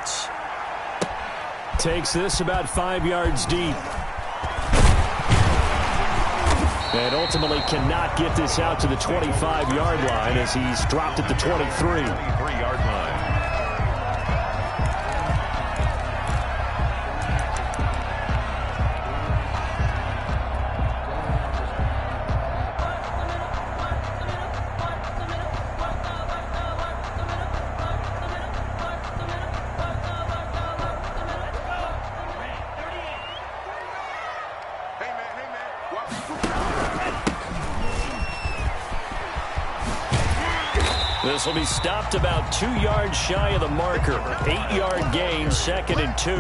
yards. Takes this about 5 yards deep. And ultimately cannot get this out to the 25-yard line as he's dropped at the 23. 23-yard line. This will be stopped about 2 yards shy of the marker. 8-yard gain, 2nd and 2.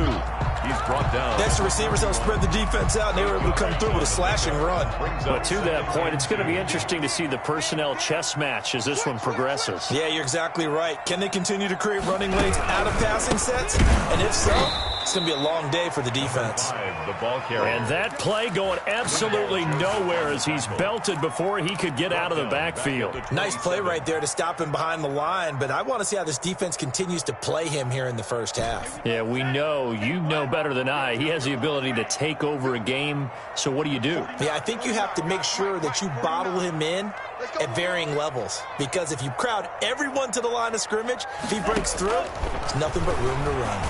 He's brought down. Next, the receivers helped spread the defense out, and they were able to come through with a slashing run. But to that point, it's going to be interesting to see the personnel chess match as this one progresses. Yeah, you're exactly right. Can they continue to create running lanes out of passing sets? And if so, it's going to be a long day for the defense. The ball carrier. And that play going absolutely nowhere as he's belted before he could get out of the backfield. Nice play right there to stop him behind the line, but I want to see how this defense continues to play him here in the first half. Yeah, we know, you know better than I, he has the ability to take over a game, so what do you do? Yeah, I think you have to make sure that you bottle him in at varying levels, because if you crowd everyone to the line of scrimmage, if he breaks through, there's nothing but room to run.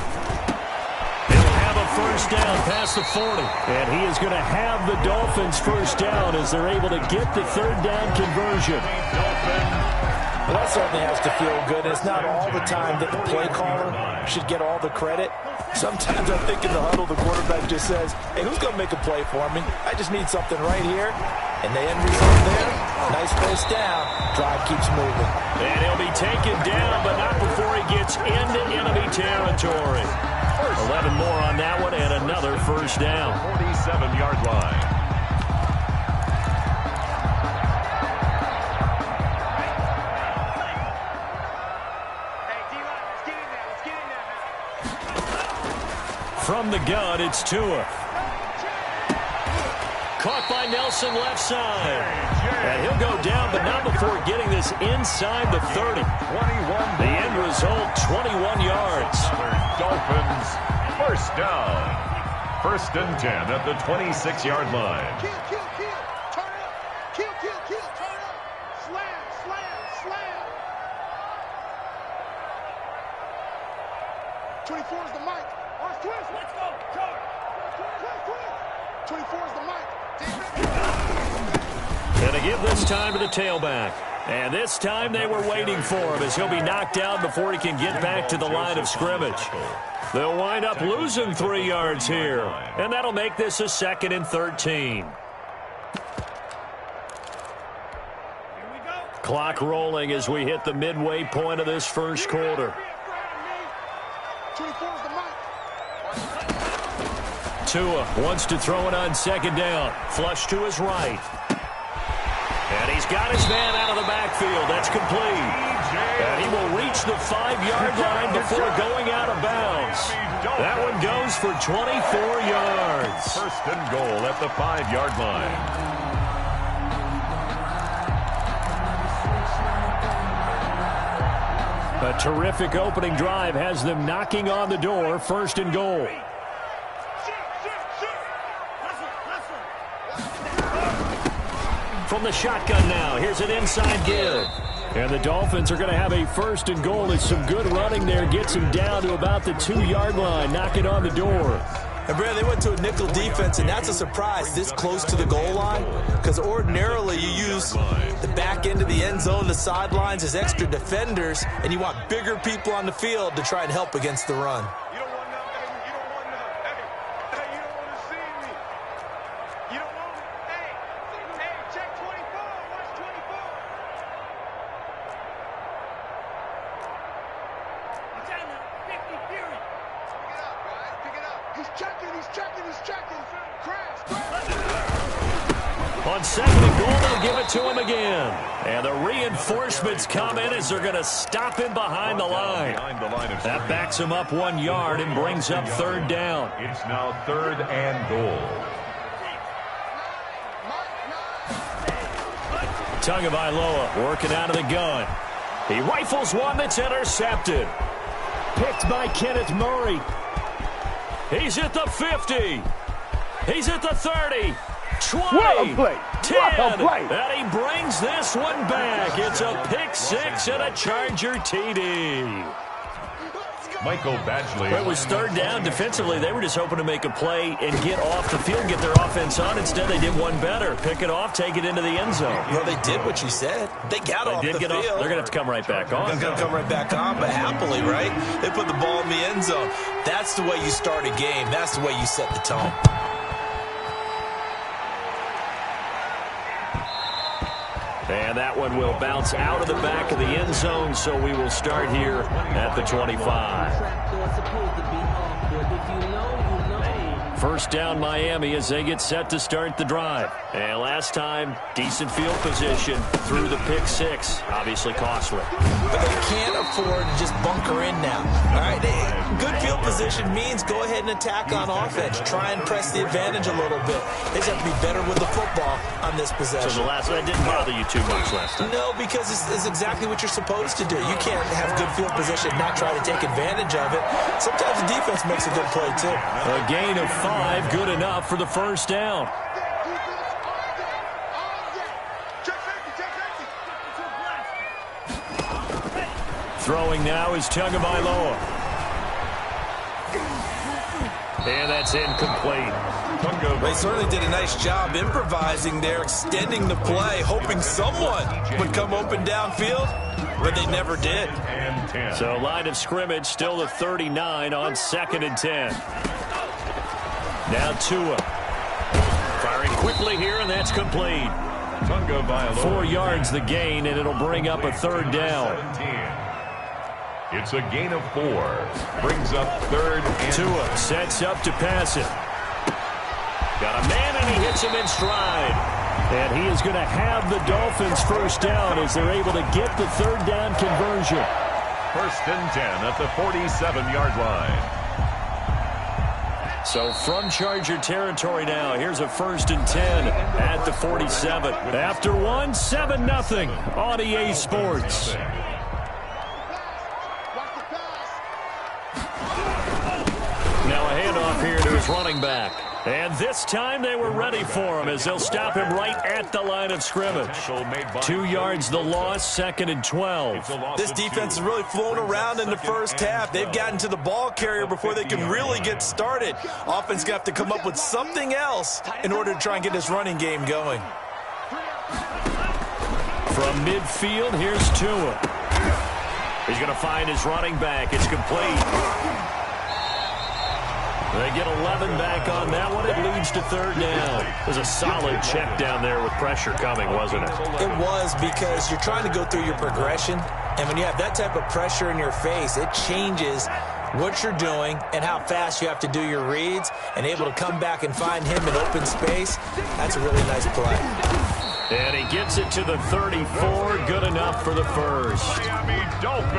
First down past the 40. And he is going to have the Dolphins first down as they're able to get the third down conversion. Well, that certainly has to feel good. It's not all the time that the play caller should get all the credit. Sometimes I think in the huddle, the quarterback just says, hey, who's going to make a play for me? I just need something right here. And the end result there, nice first down. Drive keeps moving. And he'll be taken down, but not before he gets into enemy territory. 11 more on that one and another first down. 47-yard line. From the gun, it's Tua. Caught by Nelson left side. And he'll go down, but not before getting this inside the 30. 21. The end result, 21 yards. Dolphins first down. 1st and 10 at the 26-yard line. Turn up. Turn up. Slam. 24 is the mic. Watch twist. Let's go. Charge. 24 is the mic. Gonna give this time to the tailback. And this time they were waiting for him as he'll be knocked down before he can get back to the line of scrimmage. They'll wind up losing 3 yards here. And that'll make this a 2nd and 13. Clock rolling as we hit the midway point of this first quarter. 24 is the mic. Tua wants to throw it on 2nd down. Flush to his right. And he's got his man out of the backfield. That's complete. And he will reach the 5-yard line before going out of bounds. That one goes for 24 yards. 1st and goal at the 5-yard line. A terrific opening drive has them knocking on the door. 1st and goal. From the shotgun now, here's an inside give. And the Dolphins are going to have a 1st and goal as some good running there gets him down to about the 2-yard line, knocking on the door. And, Brad, they went to a nickel defense, and that's a surprise this close to the goal line, because ordinarily you use the back end of the end zone, the sidelines as extra defenders, and you want bigger people on the field to try and help against the run. You don't want none, baby. You don't want none. Hey, you don't want to see me. You don't want me. Hey, check 24. Watch 24. Watch out now. 50 Fury. Pick it up, guys. Pick it up. He's checking. Crash. On 2nd and goal, they'll give it to him again. And the reinforcements come in as they're going to stop him behind the line. That backs him up 1 yard and brings up 3rd down. It's now 3rd and goal. Tagovailoa working out of the gun. He rifles one that's intercepted. Picked by Kenneth Murray. He's at the 50. He's at the 30. 20. What a play. 10. What a play. And he brings this one back. It's a pick six and a Charger TD. Michael Badgley. It was third down. Defensively, they were just hoping to make a play and get off the field, get their offense on. Instead, they did one better. Pick it off, take it into the end zone. Well, they did what you said. They got off the field. They're going to have to come right back on. They're going to come right back on, but happily, right? They put the ball in the end zone. That's the way you start a game. That's the way you set the tone. And that one will bounce out of the back of the end zone, so we will start here at the 25. First down Miami as they get set to start the drive. And last time, decent field position through the pick six. Obviously costly. But they can't afford to just bunker in now. All right, good field position means go ahead and attack on offense. Try and press the advantage a little bit. They just have to be better with the football on this possession. So that didn't bother you too much last time? No, because it's exactly what you're supposed to do. You can't have good field position and not try to take advantage of it. Sometimes the defense makes a good play, too. A gain of 5, good enough for the first down. Throwing now is Tagovailoa. And that's incomplete. They certainly did a nice job improvising there, extending the play, hoping someone would come open downfield, but they never did. So line of scrimmage still the 39 on 2nd and 10. Now Tua. Firing quickly here, and that's complete. 4 yards the gain, and it'll bring up a third down. 17. It's a gain of 4. Brings up 3rd and Tua sets up to pass it. Got a man, and he hits him in stride. And he is going to have the Dolphins first down as they're able to get the third down conversion. 1st and 10 at the 47-yard line. So from Charger territory now, here's a 1st and 10 at the 47. After one, 7-0 on EA Sports. Now a handoff here to his running back. And this time they were ready for him as they'll stop him right at the line of scrimmage. 2 yards the loss, 2nd and 12. This defense has really flown around in the first half. They've gotten to the ball carrier before they can really get started. Offense going to have to come up with something else in order to try and get this running game going. From midfield, here's Tua. He's going to find his running back. It's complete. They get 11 back on that one. It leads to third down. It was a solid check down there with pressure coming, wasn't it? It was, because you're trying to go through your progression. And when you have that type of pressure in your face, it changes what you're doing and how fast you have to do your reads. And able to come back and find him in open space, that's a really nice play. And he gets it to the 34. Good enough for the first.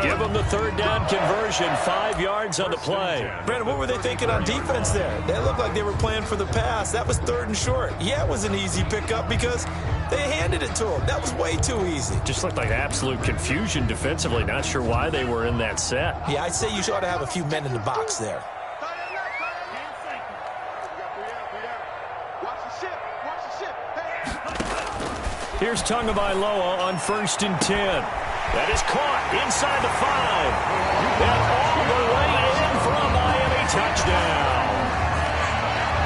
Give him the third down conversion. 5 yards on the play. Brandon, what were they thinking on defense there? They looked like they were playing for the pass. That was 3rd and short. Yeah, it was an easy pickup because they handed it to him. That was way too easy. Just looked like absolute confusion defensively. Not sure why they were in that set. Yeah, I'd say you ought to have a few men in the box there. Here's Tagovailoa on 1st and 10. That is caught inside the 5. And all the way in for a Miami touchdown.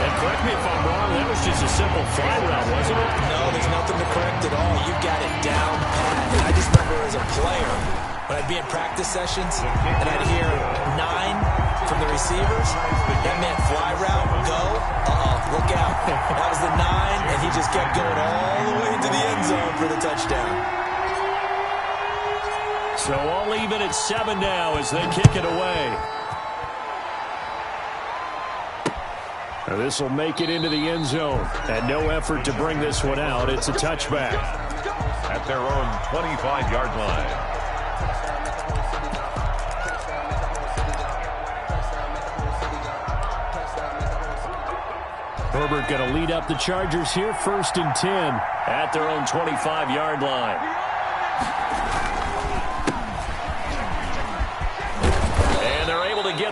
And correct me if I'm wrong, that was just a simple fly route, wasn't it? No, there's nothing to correct at all. You've got it down pat. And I just remember as a player, when I'd be in practice sessions, and I'd hear 9 from the receivers, that meant fly route, go, look out. That was the 9, and he just kept going all the way into the end zone for the touchdown. So all even at 7 now as they kick it away. Now this will make it into the end zone. And no effort to bring this one out. It's a touchback. At their own 25-yard line. Herbert going to lead up the Chargers here, 1st and 10 at their own 25-yard line. And they're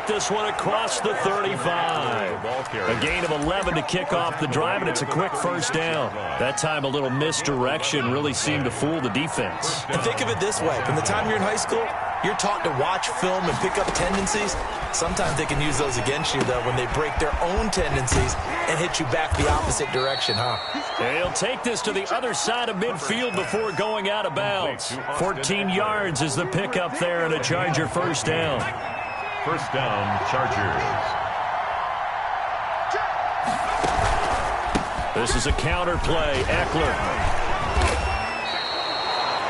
this one across the 35. A gain of 11 to kick off the drive, and it's a quick first down. That time a little misdirection really seemed to fool the defense. And think of it this way. From the time you're in high school, you're taught to watch film and pick up tendencies. Sometimes they can use those against you, though, when they break their own tendencies and hit you back the opposite direction, huh? He'll take this to the other side of midfield before going out of bounds. 14 yards is the pickup there, and a Charger first down. First down, Chargers. This is a counter play. Eckler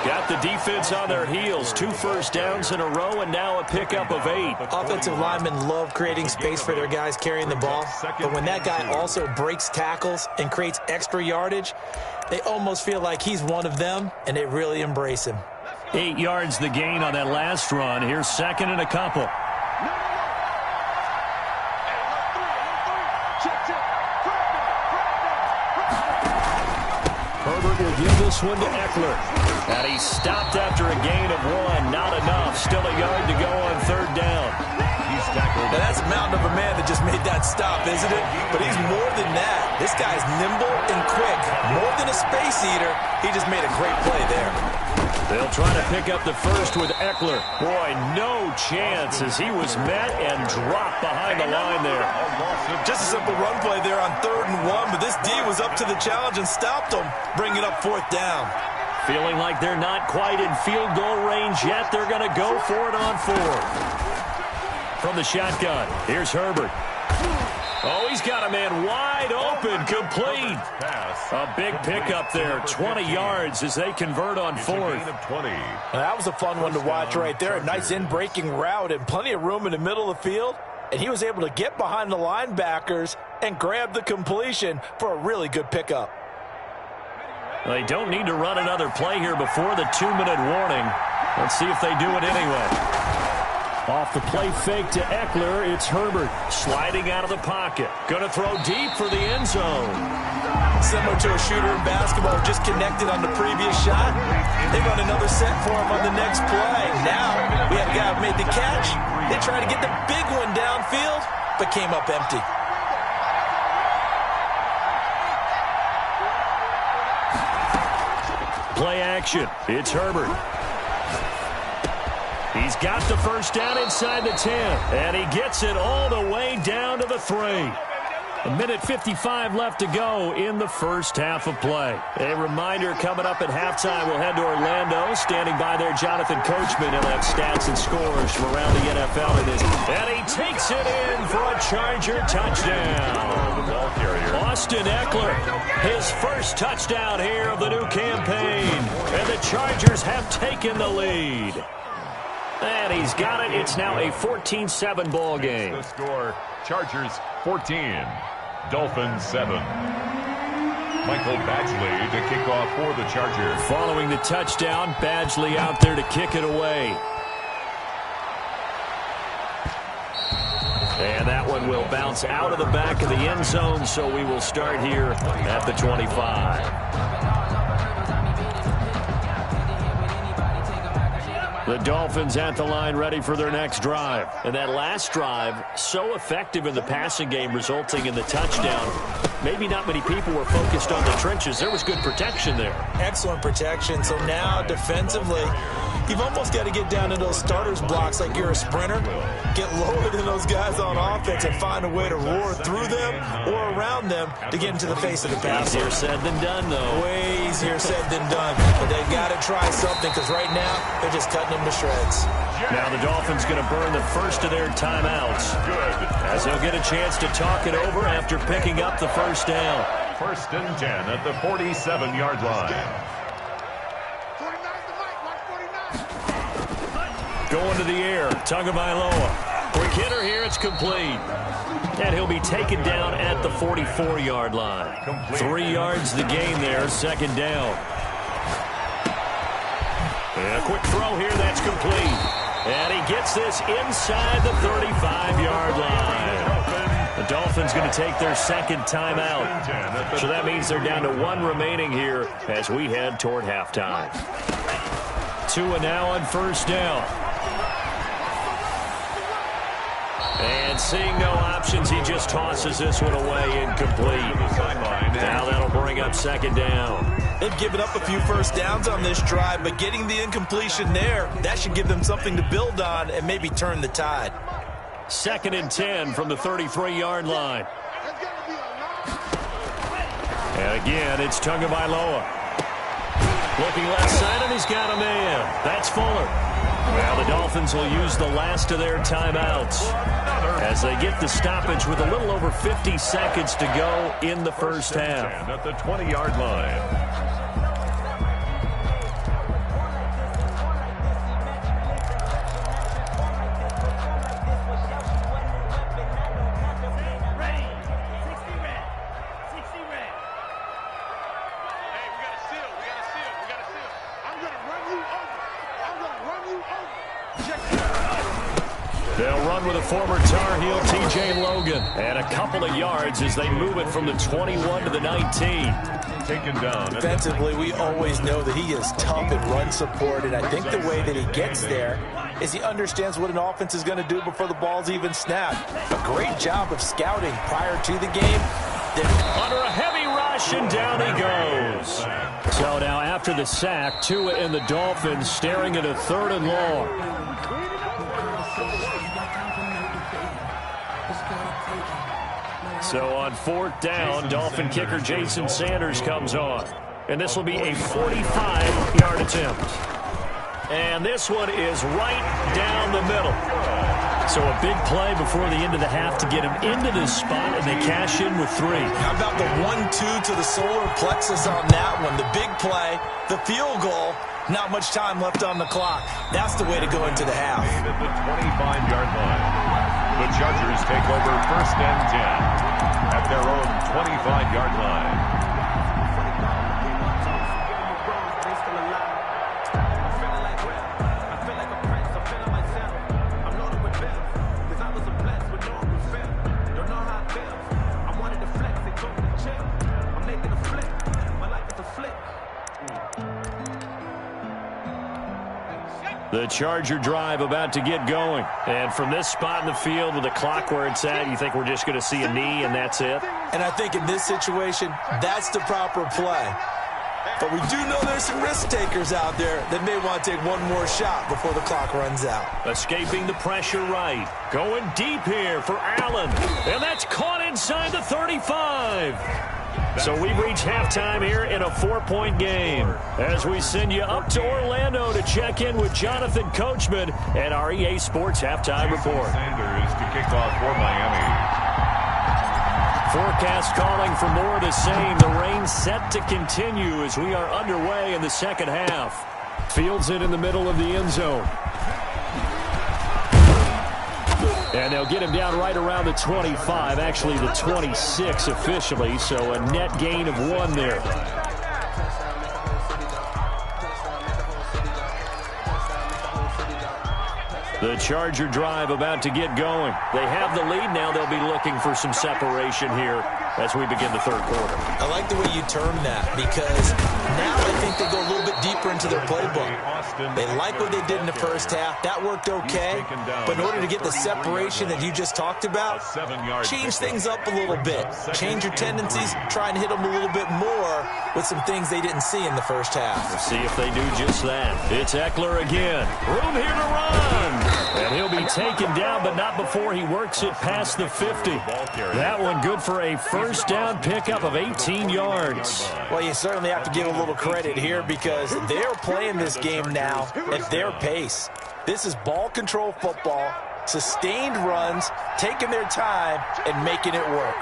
got the defense on their heels. 2 first downs in a row, and now a pickup of 8. Offensive linemen love creating space for their guys carrying the ball, but when that guy also breaks tackles and creates extra yardage, they almost feel like he's one of them, and they really embrace him. 8 yards the gain on that last run. Here's second and a couple. Herbert will give this one to Eckler. And he stopped after a gain of 1. Not enough. Still a yard to go on third down. He's tackled. Now that's a mountain of a man that just made that stop, isn't it? But he's more than that. This guy's nimble and quick. More than a space eater, he just made a great play there. They'll try to pick up the first with Eckler. Boy, no chance as he was met and dropped behind the line there. Just a simple run play there on 3rd and 1, but this D was up to the challenge and stopped him, bringing up 4th down. Feeling like they're not quite in field goal range yet. They're going to go for it on 4th. From the shotgun, here's Herbert. Oh, he's got a man wide open, complete. A big pickup there, 20 yards as they convert on 4th. That was a fun one to watch right there. A nice in-breaking route and plenty of room in the middle of the field. And he was able to get behind the linebackers and grab the completion for a really good pickup. They don't need to run another play here before the 2-minute warning. Let's see if they do it anyway. Off the play fake to Eckler, it's Herbert sliding out of the pocket. Going to throw deep for the end zone. Similar to a shooter in basketball, just connected on the previous shot. They run another set for him on the next play. Now we have a guy who made the catch. They tried to get the big one downfield, but came up empty. Play action. It's Herbert. He's got the first down inside the 10, and he gets it all the way down to the 3. 1:55 left to go in the first half of play. A reminder coming up at halftime, we'll head to Orlando. Standing by there, Jonathan Coachman. He'll have stats and scores from around the NFL in this. And he takes it in for a Charger touchdown. Austin Eckler, his first touchdown here of the new campaign. And the Chargers have taken the lead. And he's got it. It's now a 14-7 ball game. The score, Chargers 14, Dolphins 7. Michael Badgley to kick off for the Chargers. Following the touchdown, Badgley out there to kick it away. And that one will bounce out of the back of the end zone, so we will start here at the 25. The Dolphins at the line ready for their next drive. And that last drive, so effective in the passing game, resulting in the touchdown. Maybe not many people were focused on the trenches. There was good protection there. Excellent protection. So now defensively, you've almost got to get down to those starters blocks like you're a sprinter. Get lower than those guys on offense and find a way to roar through them or around them to get into the face of the passer. Easier said than done, though. Way easier said than done. But they've got to try something because right now they're just cutting them to shreds. Now the Dolphins going to burn the first of their timeouts. As they'll get a chance to talk it over after picking up the first down. First and 10 at the 47-yard line. Going to the air, Tagovailoa. Quick hitter here, it's complete. And he'll be taken down at the 44-yard line. 3 yards the gain there, second down. And a quick throw here, that's complete. And he gets this inside the 35-yard line. The Dolphins going to take their second timeout. So that means they're down to 1 remaining here as we head toward halftime. Tua now on first down. And seeing no options, he just tosses this one away incomplete. Now that'll bring up second down. They've given up a few first downs on this drive, but getting the incompletion there, that should give them something to build on and maybe turn the tide. 2nd and 10 from the 33-yard line. And again, it's Tagovailoa. Looking left side, and he's got a man. That's Fuller. Well, the Dolphins will use the last of their timeouts as they get the stoppage with a little over 50 seconds to go in the first half. At the 20-yard line. They'll run with a former Tar Heel, T.J. Logan. And a couple of yards as they move it from the 21 to the 19. Taken down. Defensively, we always know that he is tough in run support, and I think the way that he gets there is he understands what an offense is going to do before the ball's even snapped. A great job of scouting prior to the game. Under a heavy rush, and down he goes. So now after the sack, Tua and the Dolphins staring at a 3rd and long. So on 4th down, Dolphin kicker Jason Sanders comes on. And this will be a 45-yard attempt. And this one is right down the middle. So a big play before the end of the half to get him into this spot, and they cash in with 3. How about the 1-2 to the solar plexus on that one? The big play, the field goal, not much time left on the clock. That's the way to go into the half. At the 25-yard line. The Chargers take over 1st and 10 at their own 25-yard line. The Charger drive about to get going. And from this spot in the field with the clock where it's at, you think we're just going to see a knee and that's it? And I think in this situation, that's the proper play. But we do know there's some risk takers out there that may want to take one more shot before the clock runs out. Escaping the pressure right. Going deep here for Allen. And that's caught inside the 35. So we've reached halftime here in a 4-point game as we send you up to Orlando to check in with Jonathan Coachman and our EA Sports Halftime Report. Sanders to kick off for Miami. Forecast calling for more of the same. The rain set to continue as we are underway in the second half. Fields it in the middle of the end zone. And they'll get him down right around the 25, actually the 26 officially, so a net gain of 1 there. The Charger drive about to get going. They have the lead now. They'll be looking for some separation here as we begin the 3rd quarter. I like the way you term that because now I think they go a little bit deeper into their playbook. They like what they did in the first half. That worked okay. But in order to get the separation that you just talked about, change things up a little bit. Change your tendencies. Try and hit them a little bit more with some things they didn't see in the first half. We'll see if they do just that. It's Eckler again. Room here to run. And he'll be taken down, but not before he works it past the 50. That one good for a first down pickup of 18 yards. Well, you certainly have to give a little credit here because they're playing this game now at their pace. This is ball control football, sustained runs, taking their time, and making it work.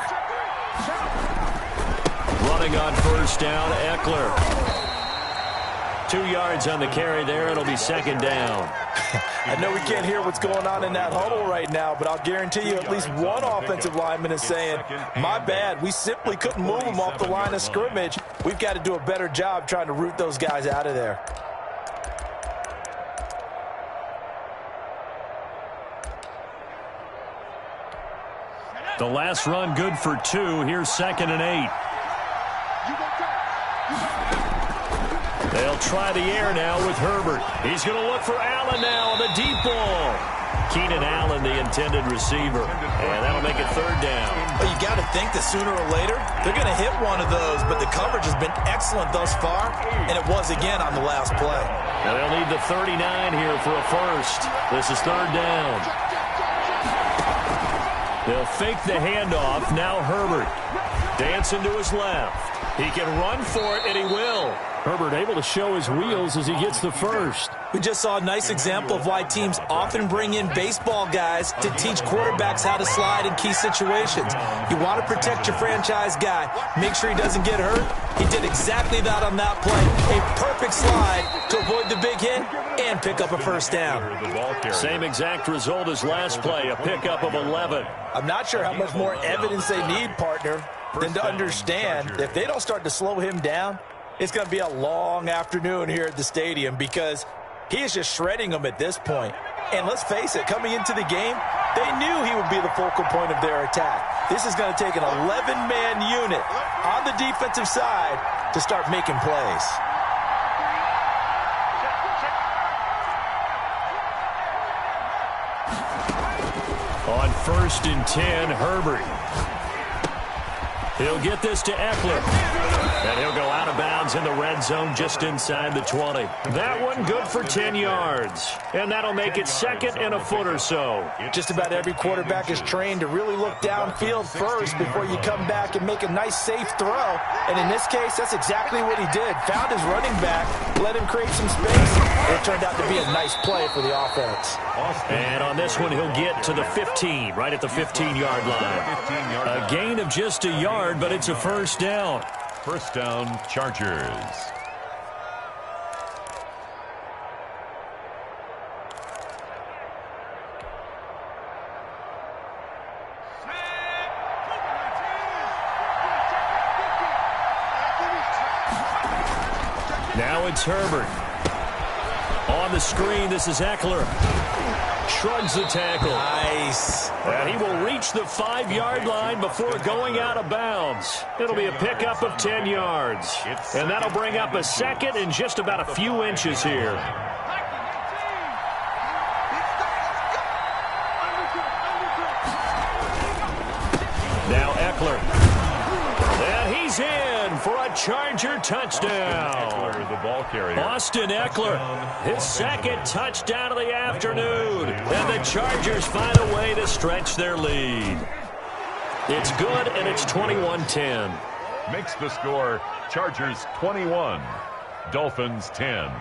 Running on first down, Eckler. 2 yards on the carry there. It'll be 2nd down. I know we can't hear what's going on in that huddle right now, but I'll guarantee you at least one offensive lineman is saying, my bad, we simply couldn't move them off the line of scrimmage. We've got to do a better job trying to root those guys out of there. The last run good for 2. Here's 2nd and 8. They'll try the air now with Herbert. He's going to look for Allen now on the deep ball. Keenan Allen, the intended receiver. And that'll make it third down. Well, you got to think that sooner or later, they're going to hit one of those, but the coverage has been excellent thus far, and it was again on the last play. And they'll need the 39 here for a first. This is third down. They'll fake the handoff. Now Herbert. Dancing to his left. He can run for it, and he will. Herbert able to show his wheels as he gets the first. We just saw a nice example of why teams often bring in baseball guys to teach quarterbacks how to slide in key situations. You want to protect your franchise guy. Make sure he doesn't get hurt. He did exactly that on that play. A perfect slide to avoid the big hit and pick up a first down. Same exact result as last play, a pickup of 11. I'm not sure how much more evidence they need, partner, than to understand that if they don't start to slow him down, it's going to be a long afternoon here at the stadium because he is just shredding them at this point. And let's face it, coming into the game, they knew he would be the focal point of their attack. This is going to take an 11-man unit on the defensive side to start making plays. On 1st and 10, Herbert. He'll get this to Eckler. And he'll go out of bounds in the red zone just inside the 20. That one good for 10 yards. And that'll make it second and a foot or so. Just about every quarterback is trained to really look downfield first before you come back and make a nice, safe throw. And in this case, that's exactly what he did. Found his running back, let him create some space. It turned out to be a nice play for the offense. And on this one, he'll get to the 15, right at the 15-yard line. A gain of just a yard, but it's a first down. First down, Chargers. Now it's Herbert. On the screen, this is Eckler. Shrugs the tackle. Nice. And he will reach the 5-yard line before going out of bounds. It'll be a pickup of 10 yards. And that'll bring up a second and just about a few inches here. Now Eckler. And he's in for a Charger touchdown. The ball carrier. Austin Eckler, his second touchdown of the afternoon. And the Chargers find a way to stretch their lead. It's good, and it's 21-10. Makes the score Chargers 21, Dolphins 10.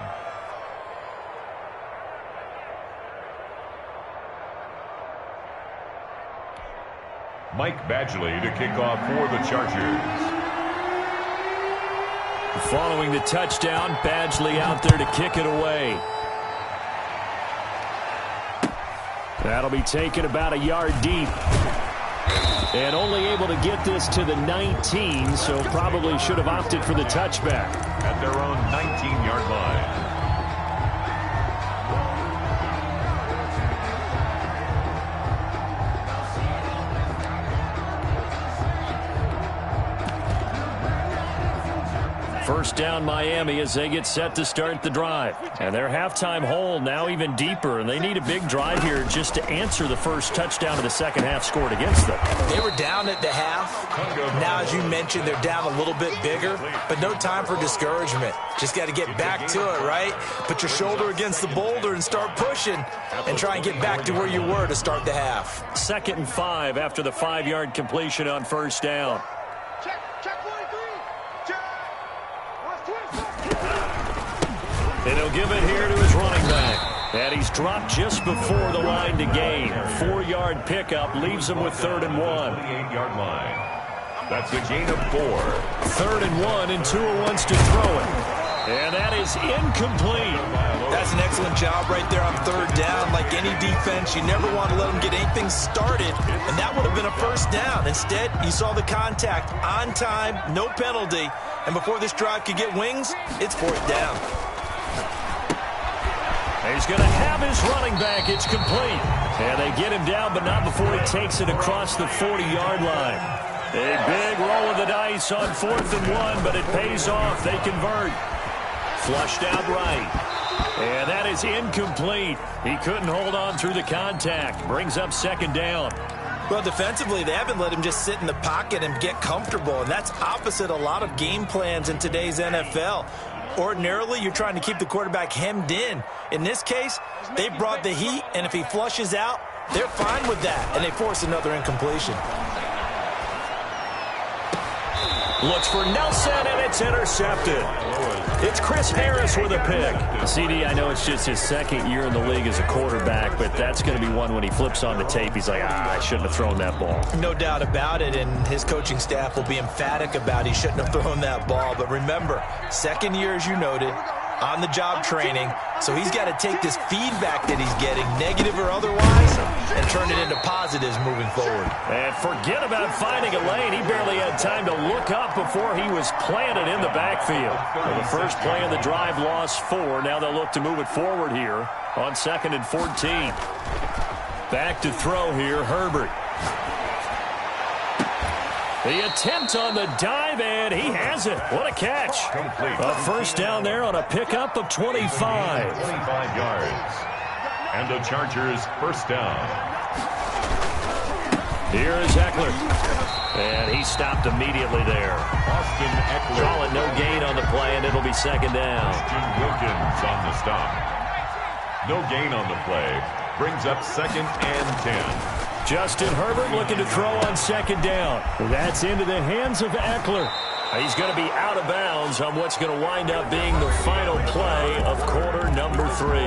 Mike Badgley to kick off for the Chargers. Following the touchdown, Badgley out there to kick it away. That'll be taken about a yard deep. And only able to get this to the 19, so probably should have opted for the touchback. At their own 19-yard line. First down Miami as they get set to start the drive. And their halftime hole now even deeper, and they need a big drive here just to answer the first touchdown of the second half scored against them. They were down at the half. Now, as you mentioned, they're down a little bit bigger, but no time for discouragement. Just got to get back to it, right? Put your shoulder against the boulder and start pushing and try and get back to where you were to start the half. 2nd and 5 after the 5-yard completion on first down. And he'll give it here to his running back. And he's dropped just before the line to gain. 4-yard pickup leaves him with 3rd and 1. 28-yard line. That's a gain of 4. 3rd and 1, and Tua wants to throw it. And that is incomplete. That's an excellent job right there on 3rd down. Like any defense, you never want to let them get anything started, and that would have been a first down. Instead, you saw the contact on time, no penalty, and before this drive could get wings, it's 4th down. He's going to have his running back. It's complete. And they get him down, but not before he takes it across the 40-yard line. A big roll of the dice on 4th and 1, but it pays off. They convert. Flushed out right. And that is incomplete. He couldn't hold on through the contact. Brings up second down. Well, defensively, they haven't let him just sit in the pocket and get comfortable, and that's opposite a lot of game plans in today's NFL. Ordinarily, you're trying to keep the quarterback hemmed in. In this case, they brought the heat, and if he flushes out, they're fine with that, and they force another incompletion. Looks for Nelson, and it's intercepted. It's Chris Harris with a pick. CD, I know it's just his second year in the league as a quarterback, but that's going to be one when he flips on the tape. He's like, I shouldn't have thrown that ball. No doubt about it, and his coaching staff will be emphatic about he shouldn't have thrown that ball. But remember, second year, as you noted, on-the-job training, so he's got to take this feedback that he's getting, negative or otherwise, and turn it into positives moving forward. And forget about finding a lane. He barely had time to look up before he was planted in the backfield. Well, the first play of the drive lost 4. Now they'll look to move it forward here on 2nd and 14. Back to throw here, Herbert. The attempt on the dive, and he has it. What a catch. A first down there on a pickup of 25. 25 yards. And the Chargers first down. Here is Eckler. And he stopped immediately there. Austin Eckler. Call it no gain on the play, and it'll be second down. Christian Wilkins on the stop. No gain on the play. Brings up 2nd and 10. Justin Herbert looking to throw on second down. That's into the hands of Eckler. He's going to be out of bounds on what's going to wind up being the final play of quarter number 3.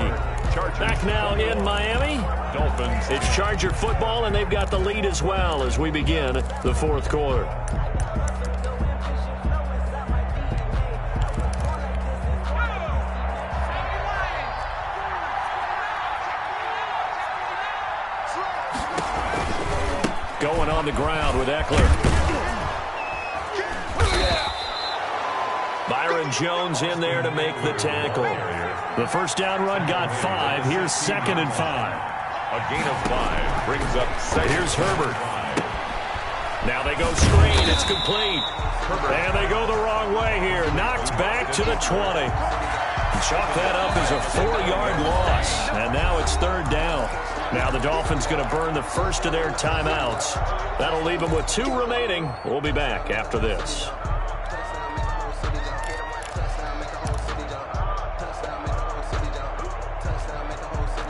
Back now in Miami. Dolphins. It's Charger football, and they've got the lead as well as we begin the fourth quarter. Going on the ground with Eckler. Byron Jones in there to make the tackle. The first down run got 5. Here's 2nd and 5. A gain of 5 brings up 2nd. Here's Herbert. Now they go screen. It's complete. And they go the wrong way here. Knocked back to the 20. Chalk that up as a 4-yard loss. And now it's 3rd down. Now the Dolphins going to burn the first of their timeouts. That'll leave them with 2 remaining. We'll be back after this.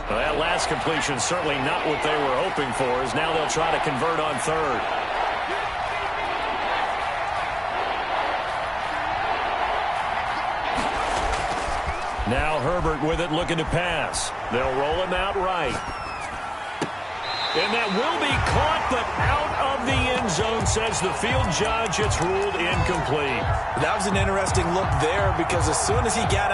Well, that last completion certainly not what they were hoping for, as now they'll try to convert on 3rd. Now Herbert with it, looking to pass. They'll roll him out right. And that will be caught, but out of the end zone, says the field judge. It's ruled incomplete. That was an interesting look there, because as soon as he got